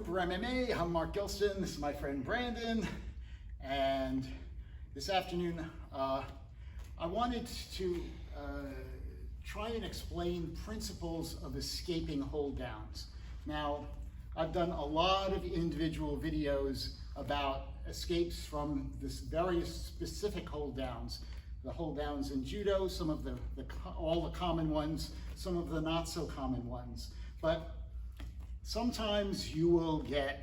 Cooper MMA. I'm Mark Gilston. This is my friend Brandon. And this afternoon, I wanted to try and explain principles of escaping hold downs. Now, I've done a lot of individual videos about escapes from this various specific hold downs. The hold downs in Judo, some of all the common ones, some of the not so common ones. But sometimes you will get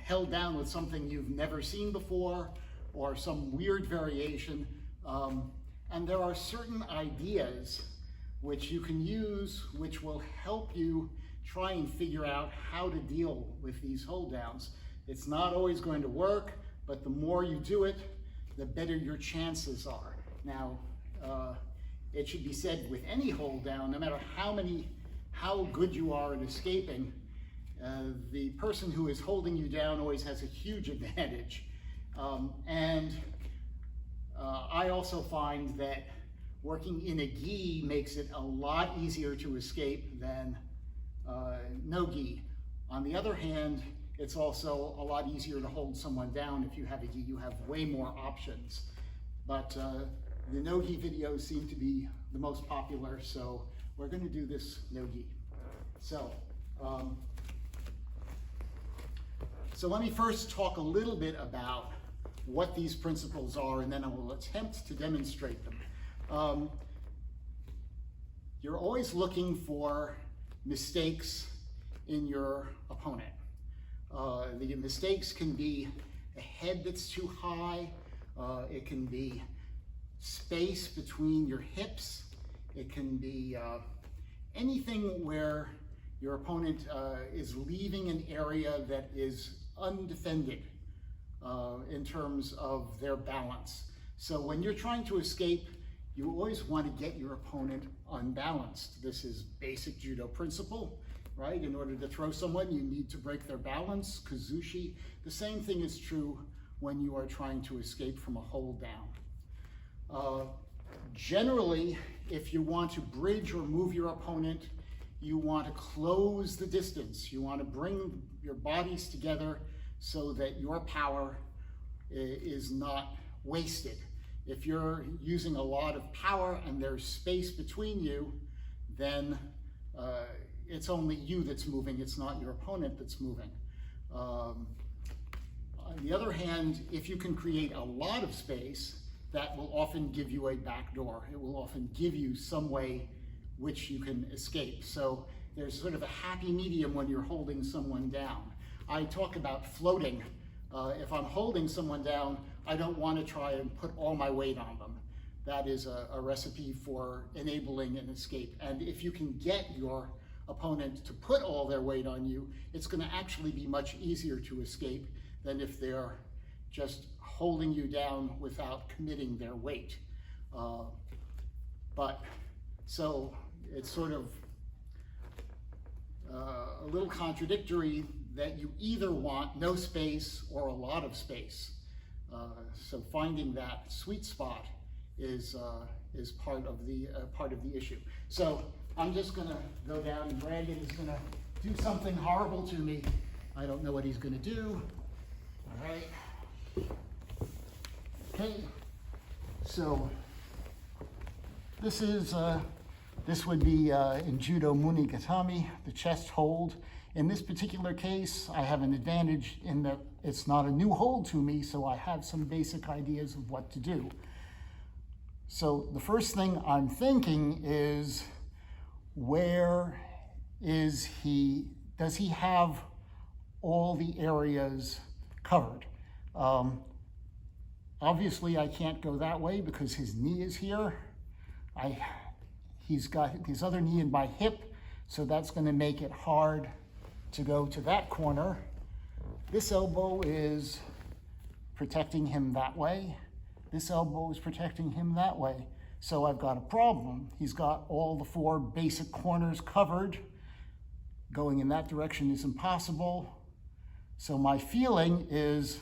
held down with something you've never seen before or some weird variation. And there are certain ideas which you can use which will help you try and figure out how to deal with these hold downs. It's not always going to work, but the more you do it, the better your chances are. Now, it should be said with any hold down, no matter how good you are at escaping, the person who is holding you down always has a huge advantage. I also find that working in a gi makes it a lot easier to escape than no gi. On the other hand, it's also a lot easier to hold someone down if you have a gi. You have way more options. But the no gi videos seem to be the most popular, so we're going to do this no gi. So let me first talk a little bit about what these principles are, and then I will attempt to demonstrate them. You're always looking for mistakes in your opponent. The mistakes can be a head that's too high, it can be space between your hips, it can be anything where your opponent is leaving an area that is undefended in terms of their balance. So when you're trying to escape, you always want to get your opponent unbalanced. This is basic judo principle, right? In order to throw someone, you need to break their balance, kazushi. The same thing is true when you are trying to escape from a hold down. Generally, if you want to bridge or move your opponent, you want to close the distance. You want to bring your bodies together so that your power is not wasted. If you're using a lot of power and there's space between you, then it's only you that's moving, it's not your opponent that's moving. On the other hand, if you can create a lot of space, that will often give you a back door. It will often give you some way which you can escape. So there's sort of a happy medium when you're holding someone down. I talk about floating. If I'm holding someone down, I don't want to try and put all my weight on them. That is a recipe for enabling an escape. And if you can get your opponent to put all their weight on you, it's going to actually be much easier to escape than if they're just holding you down without committing their weight. So it's sort of a little contradictory that you either want no space or a lot of space. So finding that sweet spot is part of the issue. So I'm just going to go down, and Brandon is going to do something horrible to me. I don't know what he's going to do. All right. Okay. So this would be in Judo Munigatami, the chest hold. In this particular case, I have an advantage in that it's not a new hold to me, so I have some basic ideas of what to do. So the first thing I'm thinking is, where is he? Does he have all the areas covered? Obviously, I can't go that way because his knee is here. He's got his other knee in my hip, so that's going to make it hard to go to that corner. This elbow is protecting him that way. This elbow is protecting him that way. So I've got a problem. He's got all the four basic corners covered. Going in that direction is impossible. So my feeling is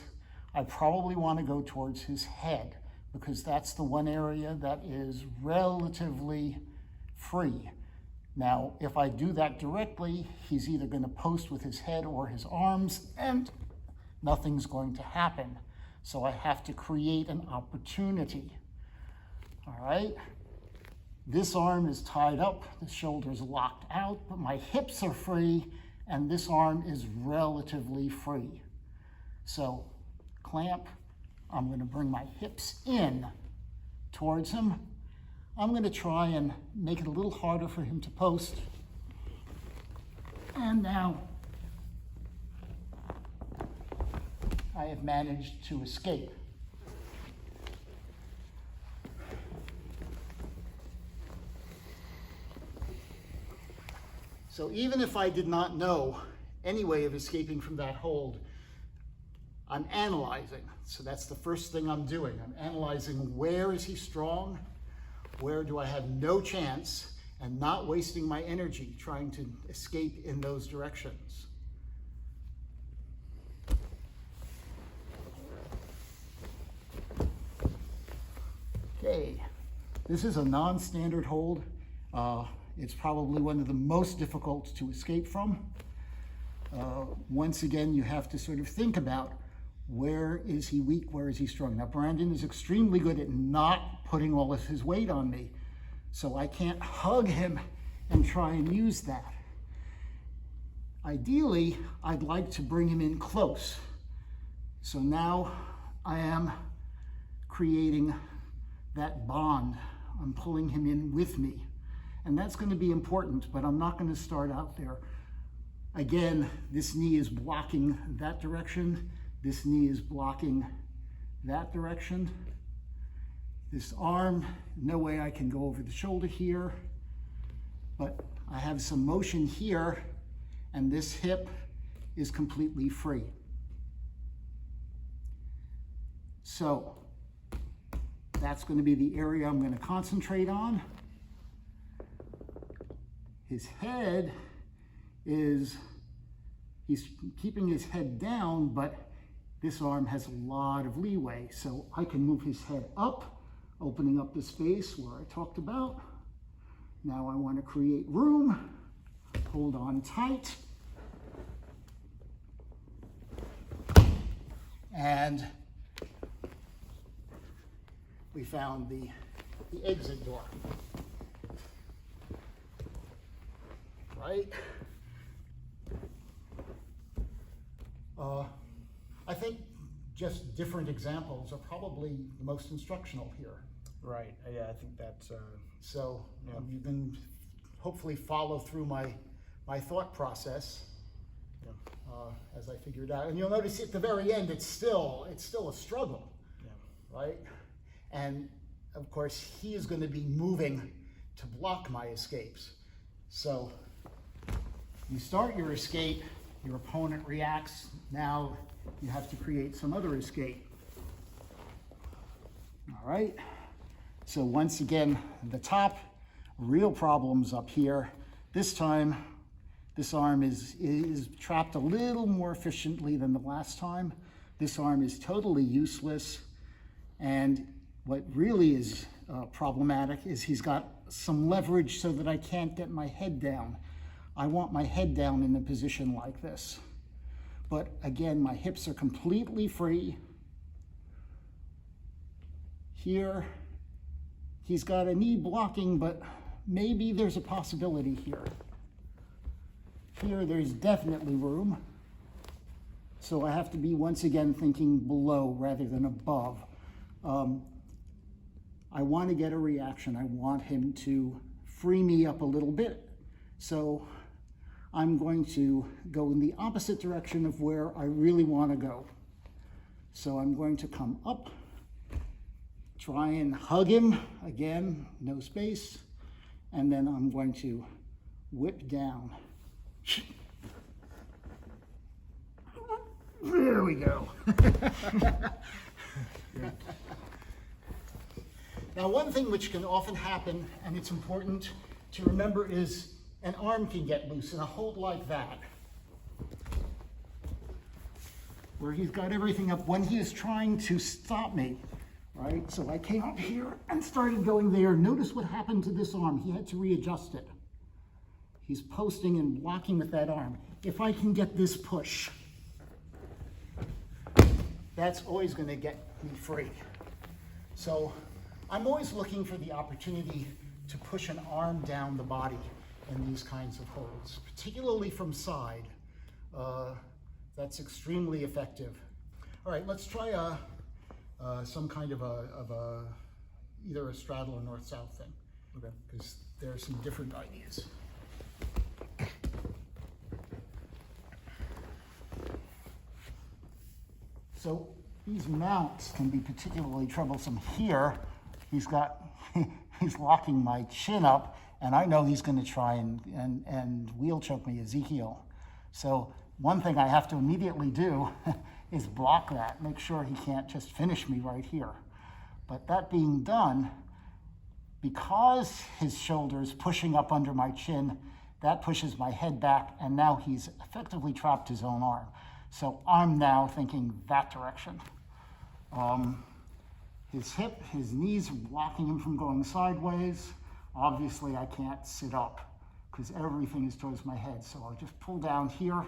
I probably want to go towards his head because that's the one area that is relatively free. Now, if I do that directly, he's either going to post with his head or his arms, and nothing's going to happen. So I have to create an opportunity. All right? This arm is tied up, the shoulder's locked out, but my hips are free, and this arm is relatively free. So, clamp, I'm going to bring my hips in towards him. I'm going to try and make it a little harder for him to post. And now, I have managed to escape. So even if I did not know any way of escaping from that hold, I'm analyzing. So that's the first thing I'm doing. I'm analyzing where is he strong, where do I have no chance, and not wasting my energy trying to escape in those directions. Okay, this is a non-standard hold. It's probably one of the most difficult to escape from. Once again, you have to sort of think about where is he weak, where is he strong. Now, Brandon is extremely good at not putting all of his weight on me, so I can't hug him and try and use that. Ideally, I'd like to bring him in close. So now I am creating that bond. I'm pulling him in with me. And that's going to be important, but I'm not going to start out there. Again, this knee is blocking that direction. This knee is blocking that direction. This arm, no way I can go over the shoulder here, but I have some motion here, and this hip is completely free. So that's going to be the area I'm going to concentrate on. His head he's keeping his head down, but this arm has a lot of leeway. So I can move his head up, opening up the space where I talked about. Now I want to create room, hold on tight, and we found the exit door. Right? I think just different examples are probably the most instructional here. Right. Yeah, I think that's. So you can hopefully follow through my thought process as I figured out. And you'll notice at the very end, it's still a struggle, right? And of course, he is going to be moving to block my escapes. So you start your escape, your opponent reacts. Now you have to create some other escape. All right. So once again, the top, real problems up here. This time, this arm is trapped a little more efficiently than the last time. This arm is totally useless. And what really is problematic is he's got some leverage so that I can't get my head down. I want my head down in a position like this. But again, my hips are completely free. Here, he's got a knee blocking, but maybe there's a possibility here. Here, there's definitely room. So I have to be, once again, thinking below rather than above. I want to get a reaction. I want him to free me up a little bit. So I'm going to go in the opposite direction of where I really want to go. So I'm going to come up, try and hug him. Again, no space. And then I'm going to whip down. There we go. Now, one thing which can often happen, and it's important to remember, is an arm can get loose in a hold like that, where he's got everything up when he is trying to stop me, right? So I came up here and started going there. Notice what happened to this arm. He had to readjust it. He's posting and blocking with that arm. If I can get this push, that's always going to get me free. So I'm always looking for the opportunity to push an arm down the body in these kinds of holds, particularly from side. That's extremely effective. All right, let's try some kind of either a straddle or north-south thing. Okay. Because there are some different ideas. So these mounts can be particularly troublesome. Here, he's locking my chin up, and I know he's going to try and wheel choke me, Ezekiel. So one thing I have to immediately do is block that, make sure he can't just finish me right here. But that being done, because his shoulder's pushing up under my chin, that pushes my head back, and now he's effectively trapped his own arm. So I'm now thinking that direction. His hip, his knees are blocking him from going sideways. Obviously, I can't sit up because everything is towards my head. So I'll just pull down here,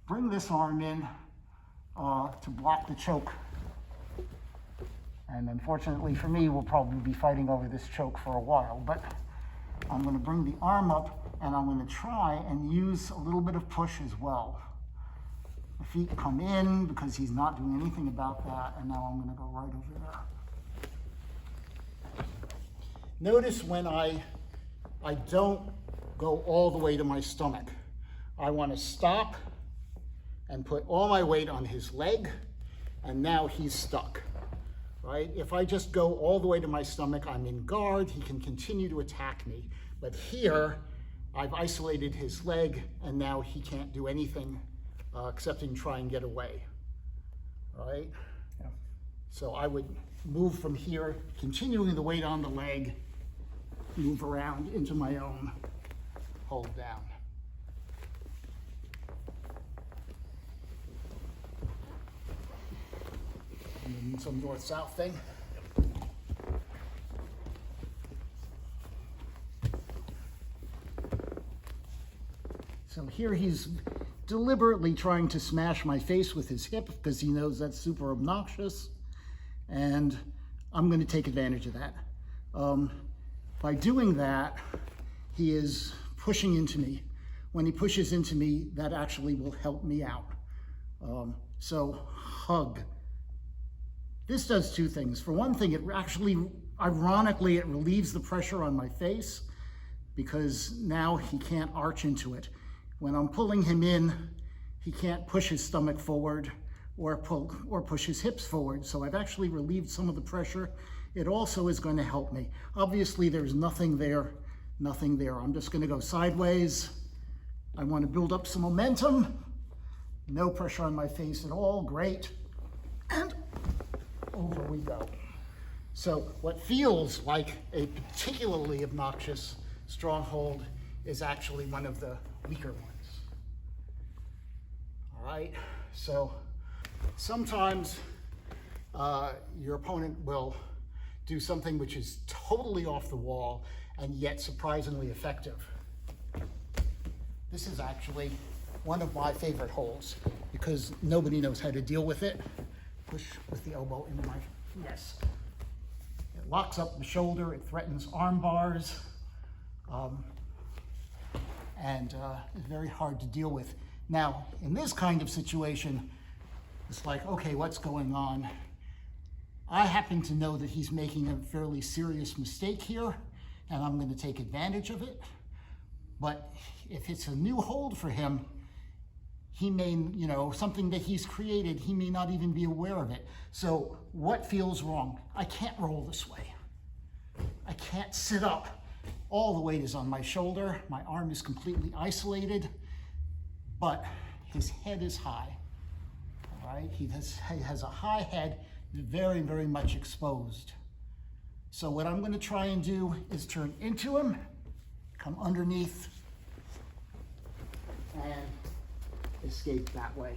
bring this arm in to block the choke. And unfortunately for me, we'll probably be fighting over this choke for a while. But I'm going to bring the arm up, and I'm going to try and use a little bit of push as well. The feet come in because he's not doing anything about that, and now I'm going to go right over there. Notice when I don't go all the way to my stomach. I want to stop and put all my weight on his leg, and now he's stuck, right? If I just go all the way to my stomach, I'm in guard, he can continue to attack me. But here, I've isolated his leg, and now he can't do anything except try and get away, right? Yeah. So I would move from here, continuing the weight on the leg, move around into my own hold down. And then some north-south thing. So here he's deliberately trying to smash my face with his hip because he knows that's super obnoxious, and I'm going to take advantage of that. By doing that, he is pushing into me. When he pushes into me, that actually will help me out. So hug. This does two things. For one thing, it actually, ironically, it relieves the pressure on my face because now he can't arch into it. When I'm pulling him in, he can't push his stomach forward or push his hips forward. So I've actually relieved some of the pressure. It also is going to help me. Obviously, there's nothing there, nothing there. I'm just going to go sideways. I want to build up some momentum. No pressure on my face at all. Great. And over we go. So what feels like a particularly obnoxious stronghold is actually one of the weaker ones. All right, so sometimes your opponent will do something which is totally off the wall and yet surprisingly effective. This is actually one of my favorite holds because nobody knows how to deal with it. Push with the elbow into my, yes. It locks up the shoulder, it threatens arm bars, and it's very hard to deal with. Now, in this kind of situation, it's like, okay, what's going on? I happen to know that he's making a fairly serious mistake here, and I'm going to take advantage of it. But if it's a new hold for him, he may, something that he's created, he may not even be aware of it. So what feels wrong? I can't roll this way. I can't sit up. All the weight is on my shoulder. My arm is completely isolated, but his head is high, all right? He has a high head, very, very much exposed. So what I'm going to try and do is turn into him, come underneath, and escape that way.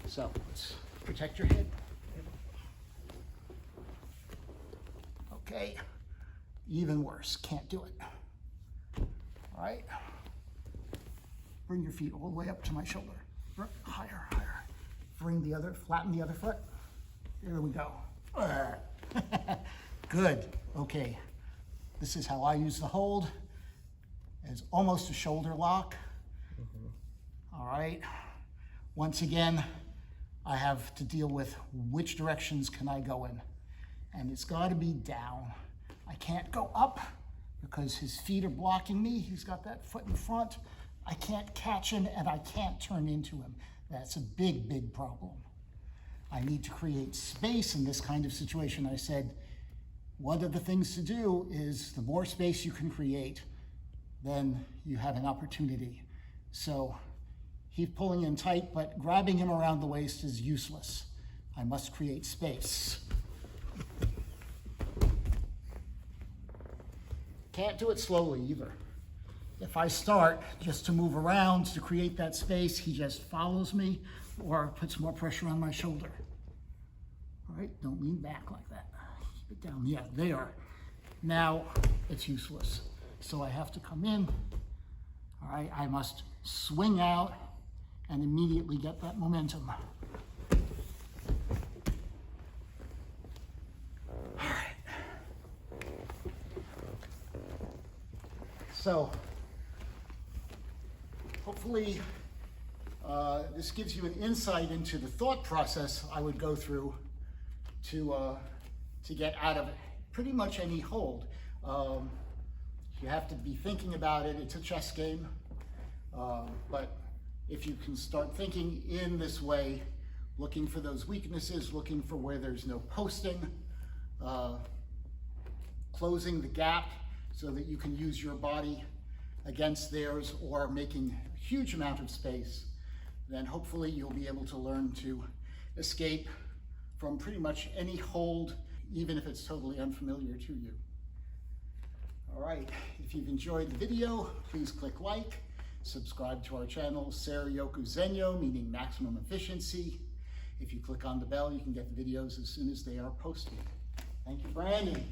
So let's protect your head. Okay, even worse, can't do it. All All right. Bring your feet all the way up to my shoulder. Higher, higher. Flatten the other foot. There we go. Good. Okay. This is how I use the hold. It's almost a shoulder lock. All right. Once again, I have to deal with which directions can I go in. And it's got to be down. I can't go up because his feet are blocking me. He's got that foot in front. I can't catch him and I can't turn into him. That's a big, big problem. I need to create space in this kind of situation. I said, one of the things to do is the more space you can create, then you have an opportunity. So he's pulling in tight, but grabbing him around the waist is useless. I must create space. Can't do it slowly either. If I start just to move around to create that space, he just follows me or puts more pressure on my shoulder. All right, don't lean back like that. Keep it down, yeah, there. Now it's useless. So I have to come in. All right, I must swing out and immediately get that momentum. All right. So hopefully this gives you an insight into the thought process I would go through to get out of pretty much any hold. You have to be thinking about it. It's a chess game, but if you can start thinking in this way, looking for those weaknesses, looking for where there's no posting, closing the gap so that you can use your body against theirs or making a huge amount of space, then hopefully you'll be able to learn to escape from pretty much any hold, even if it's totally unfamiliar to you. All right, if you've enjoyed the video, please click like, subscribe to our channel, Seryoku Zenyo, meaning maximum efficiency. If you click on the bell, you can get the videos as soon as they are posted. Thank you, Brandon.